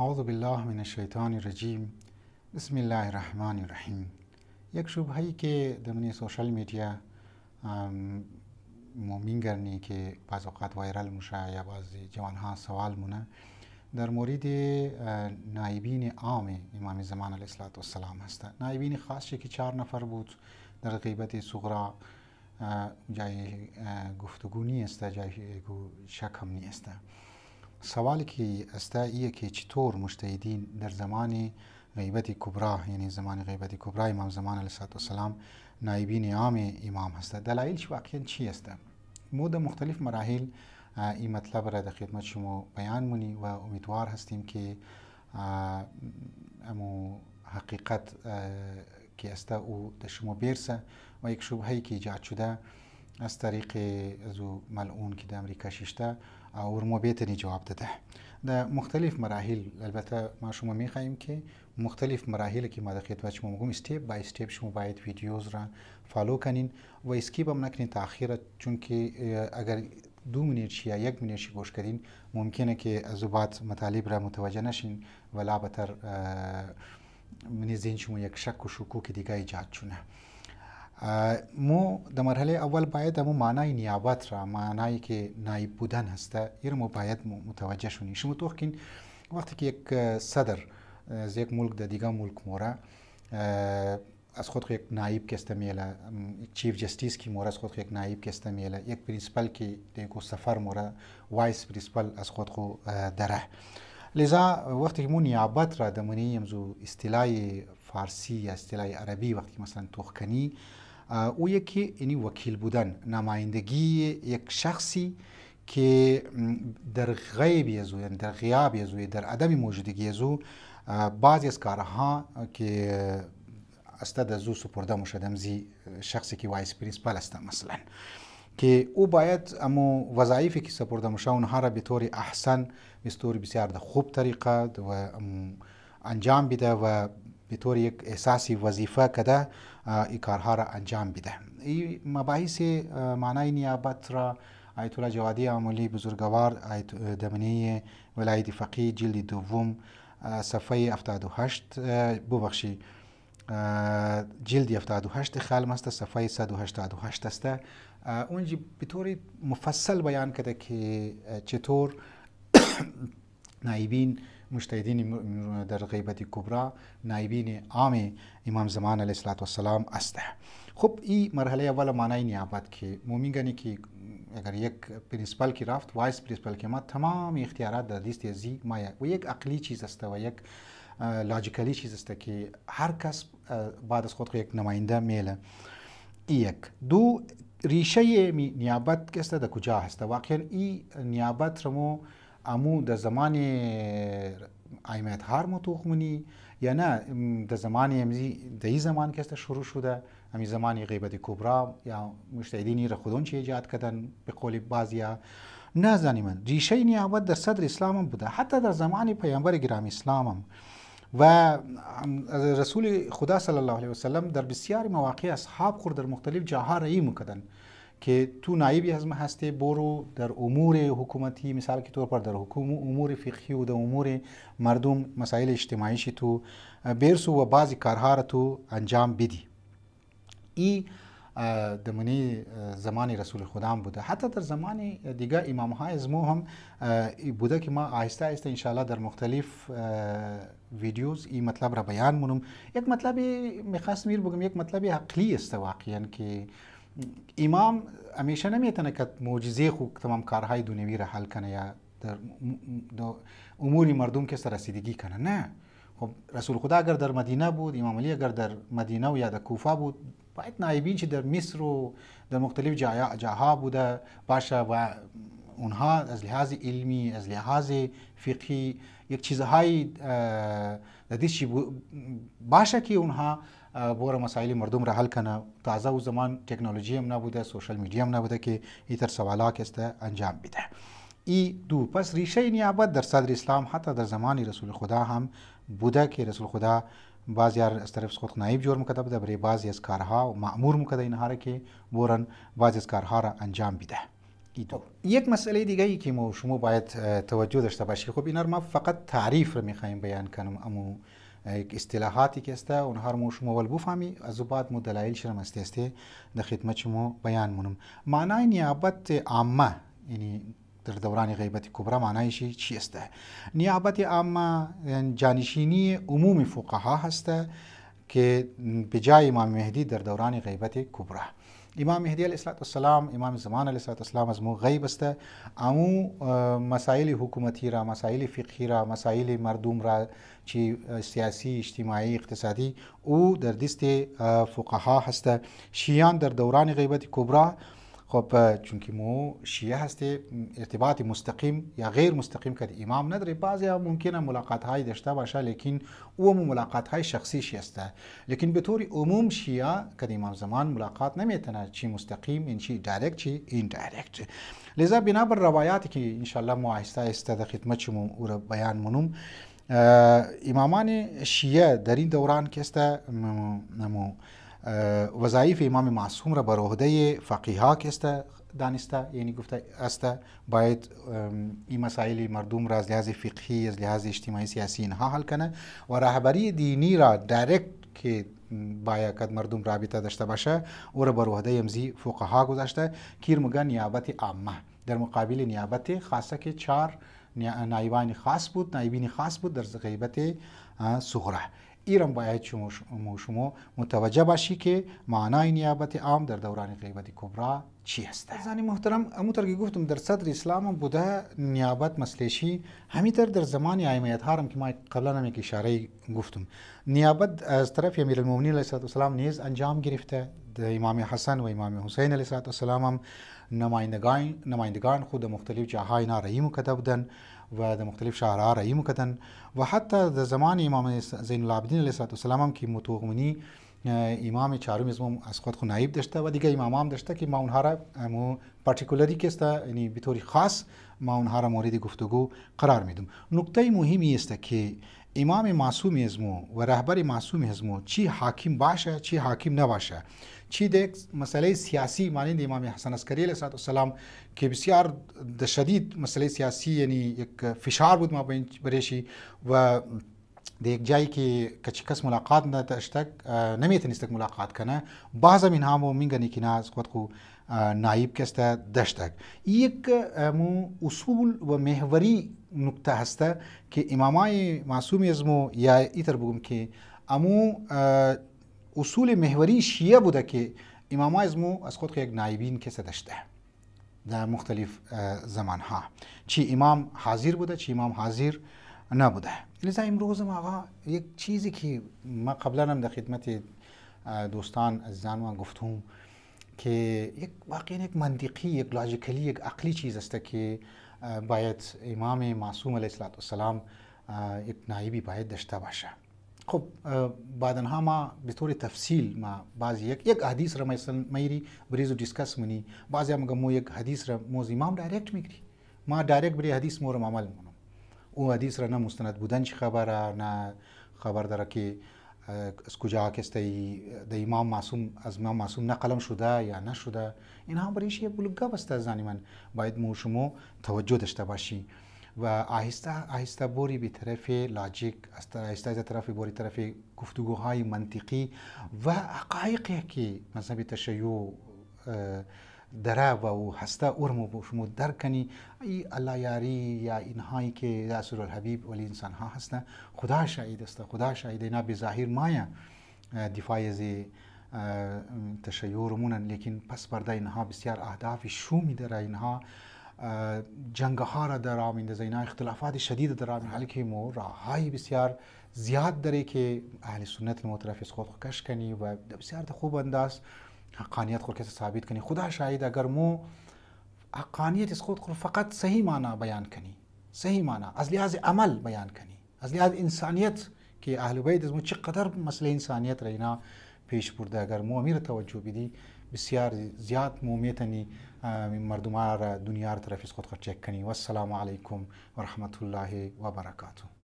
اعوذ بالله من الشیطان الرجیم. بسم الله الرحمن الرحیم. یک شبهه‌ای که در سوشال میدیا میگرنی که بعض اوقات وایرال میشه یا بعضی جوانها سوال مونه در مورد نایبین عام امام زمان علیه السلام هست. نایبین خاص که 4 نفر بود در غیبت صغرا، جای گفتگو نیست، جای شک هم نیست. سوالی که است ایه که چطور مجتهدین در زمان غیبت کبرا، یعنی زمان غیبت کبرا امام زمان علیه السلام نایبین عام امام هست. دلایلش واقعا چی است؟ ما در مختلف مراحل این مطلب را در خدمت شما بیان مونی و امیدوار هستیم که امو حقیقت که است او در شما برسه و یک شبهه‌ای که ایجاد شده از طریق ازو ملعون که در امریکا ششته اور ما بهتری جواب داده. در مختلف مراحل البته ما شما میخواهیم که مختلف مراحل که ما در خدمت شما میگم استیپ بای استیپ شما باید ویدیوز را فالو کنین و اسکیپ هم نکنین تاخیر، چون که اگر 2 منیت یا 1 منیت گوش کردین ممکنه که از بعد مطالب را متوجه نشین و لابتر من ذهن شما یک شک و شکوک دیگه ایجاد شونه. مو در مرحله اول باید همون معنای نیابت را، معنایی که نایب بودن هسته این رو باید متوجه شونی. شما توقعین وقتی که یک صدر از یک ملک در دیگه ملک موره از خود یک نایب کسته میله، یک چیف جستیس کی موره از خود یک نایب کسته میله، یک پرینسپل کی دیگه سفر موره وایس پرینسپل از خود خو دره. لذا وقتی که مو نیابت را دمونی امزو اصطلاح فارسی یا اصطلاح عربی وقتی مثلا توخکنی او یکی یعنی وکیل بودن، نمایندگی یک شخصی که در غیب یزو، یعنی در غیاب یزو، در عدم موجودگی یزو بعضی از کارها که استاد زو سپرده مشده امزی شخصی که وایس پرینسپل است مثلا، که او باید امو وظایفی که سپرده مشه اونها را به طور احسن، به طور بسیار خوب طریقه و انجام بده و به طور یک احساسی وظیفه کده این کارها را انجام بده. این مباحث معنای نیابت را آیت الله جوادی عاملی بزرگوار دمنه ولایت فقیه جلد دوم صفحه 78 ببخشی جلد 78 خالم است، صفحه 188 است. اونجا به طور مفصل بیان کرده که چطور نایبین مجتهدین در غیبت کبرا نایبین عام امام زمان علیه السلام است. خب این مرحله اول معنای نیابت که میگنی که اگر یک پرینسپل کی رفت وایس پرینسپل که ما تمام اختیارات در دست ازی ما و یک عقلی چیز است و یک لاجیکلی چیز است که هر کس بعد از خود یک نماینده میله. یک دو ریشه نیابت که است در کجا هست؟ واقعا این نیابت رمو امو در زمان ائمه هر متوخمونی یا نه در زمان امزی در این زمان که است شروع شده، امی زمان غیبت کبرا یا مجتهدینی را خودون چه ایجاد کردن به قول بعضیا نزنی. من ریشه نیابت در صدر اسلام هم بوده، حتی در زمان پیامبر گرامی اسلام هم و رسول خدا صلی الله علیه و سلم در بسیاری مواقع اصحاب خود در مختلف جاها رأی میکردن که تو نایبی از ما هسته برو در امور حکومتی، مثال که طور پر در امور فقهی و در امور مردم مسائل اجتماعیش تو برسو و بعضی کارها را تو انجام بدی. این دمونی زمان رسول خدا هم بوده. حتی در زمان دیگه امام های از ما هم بوده که ما آهسته آهسته انشاءالله در مختلف ویدیوز این مطلب را بیان مونم. یک مطلب میخواستم بگم، یک مطلب عقلی است واقعا که امام همیشه نمیتونه که معجزه خود تمام کارهای دنیوی را حل کنه یا در امور مردم که رسیدگی کنه. نه، خب رسول خدا اگر در مدینه بود، امام علی اگر در مدینه و یا در کوفه بود، باید نایبین که در مصر و در مختلف جاها بوده باشه و اونها از لحاظ علمی، از لحاظ فقهی یک چیزهایی در دستش باشه که اونها بور مسائل مردم را حل کنه. تازه و زمان تکنولوژی هم نبوده، سوشال میدیا هم نبوده که این تر سوالات است انجام بده. ای دو پس ریشه نیابت در صدر اسلام حتی در زمان رسول خدا هم بوده که رسول خدا بعضی از طرف خود نایب جور میکرده بوده برای بعضی از کارها و مأمور میکرده اینها را که بورن بعضی از کارها را انجام بده. یک مسئله دیگه ای که شما باید توجه داشته باشید، خب اینا رو ما فقط تعریف رو میخوایم بیان کنم، اما اصطلاحاتی که است اونها رو شما ول بفهمی، از بعد مو دلایلش رو استه در خدمت شما بیان مونم. معنای نیابت عامه یعنی در دوران غیبت کبرا معنایش چی است؟ نیابت عامه جانشینی عموم فقها هست که به جای امام مهدی در دوران غیبت کبرا. امام مهدی علیه السلام، امام زمان علیه السلام از مو غیب است، امو مسائل حکومتی را، مسائل فقهی را، مسائل مردم را چی سیاسی، اجتماعی، اقتصادی او در دست فقها هست. شیعان در دوران غیبت کبرا خب چون که مو شیعه هست ارتباط مستقیم یا غیر مستقیم که امام نداره، بعضی ها ممکنه ملاقات های داشته باشه لیکن او ملاقات های شخصی شی است، لیکن به طور عموم شیعه که امام زمان ملاقات نمیتونه چی مستقیم این چی دایرکت چی این دایرکت. لذا بنابر روایاتی که ان شاء الله مو آهسته آهسته در خدمت شما او را بیان منم، امامان شیعه در این دوران که است وظایف امام معصوم را بر عهده فقیها که است دانسته، یعنی گفته است باید این مسائل مردم را از لحاظ فقهی، از لحاظ اجتماعی سیاسی اینها حل کنه و رهبری دینی را دایرکت که باید مردم رابطه داشته باشه او را بر عهده امزی فقها گذاشته که میگن نیابت عامه در مقابل نیابت خاصه که 4 نایبان خاص بود، نایبین خاص بود در غیبت صغرا. ایران باید شما متوجه باشی که معنای نیابت عام در دوران غیبت کبرا چی است. عزیزان محترم، همونطور که گفتم در صدر اسلام بوده نیابت مسلشی، همینطور در زمان ائمه اطهار که ما قبلا هم یک اشاره گفتم نیابت از طرف امیرالمومنین علیه السلام نیز انجام گرفته. امام حسن و امام حسین علیه السلام هم نمایندگان خود مختلف جاهای اینا رأی مکده بودن و در مختلف شهرها رأی مکدن و حتی در زمان امام زین العابدین علیه السلام هم که متوقمنی امام چهارم از خود نایب داشته و دیگه امام هم داشته که ما اونها را پارتیکولری که است یعنی به طور خاص ما اونها را مورد گفتگو قرار میدم. نکته مهمی است که امام معصوم ازمو و رهبر معصوم ازمو چی حاکم باشه چی حاکم نباشه، چی دیگه مسئله سیاسی مانند امام حسن عسکری علیه السلام که بسیار شدید مسئله سیاسی یعنی یک فشار بود ما برشی و در یک جایی که کس ملاقات نداشتک نمیتونستک ملاقات کنه، بعض من همو میگنی که نه از خود خو نایب کسته داشتک. یک اصول و محوری نکته هسته که امامای معصوم ازمو یا ایتر بگم که امو اصول محوری شیعه بوده که امامای ازمو از خود یک نایبین کسته داشته در مختلف زمان ها، چی امام حاضر بوده چی امام حاضر نبوده. لذا امروز ما یک چیزی که ما قبلا هم در خدمت دوستان عزیزان ما گفتم که یک واقعا یک منطقی، یک لاجیکلی، یک عقلی چیز است که باید امام معصوم علیه السلام یک نایبی باید داشته باشه. خب بعدنها ما به طور تفصیل ما بعضی یک حدیث را مثلا میری بریزو دیسکس منی، بعضی هم مو یک حدیث را موز امام دایرکت میگیری، ما دایرکت بری حدیث مورم عمل منم. او حدیث را نه مستند بودن چی خبره، نه خبر داره که از کجا کسته د امام معصوم از امام معصوم نقلم شده یا نشده، اینها بریش یه بلوگا بسته زنی من باید مو شما توجه داشته باشی و آهسته آهسته بوری به طرف لاجیک، آهسته آهسته طرف بوری طرف گفتگوهای منطقی و حقایقی که مذهب تشیع دره و هسته او شما درک کنی. ای الله یاری یا اینهایی که رسول الحبیب ولی انسان ها هستن خدا شاهد است، خدا شاهد اینا به ظاهر مایا دفاع از تشیع رمونن، لیکن پس برده اینها بسیار اهداف شومی داره، اینها جنگ ها را در آمینده، اینا اختلافات شدید در آمینده، حالی که مو راههای بسیار زیاد داره که اهل سنت المترف از خود کش کنی و بسیار خوب انداز حقانیت خود کسی ثابت کنی. خدا شاهد اگر مو حقانیت از خود فقط صحیح معنی بیان کنی، صحیح معنی از لحاظ عمل بیان کنی، از لحاظ انسانیت که اهل بیت از مو چقدر مسئله انسانیت را اینا پیش برده، اگر مو امیر توجه بدی بسیار زیاد مو میتونی مردم را دنیا را طرف از خود چک کنی. و السلام علیکم و رحمت الله و برکاته.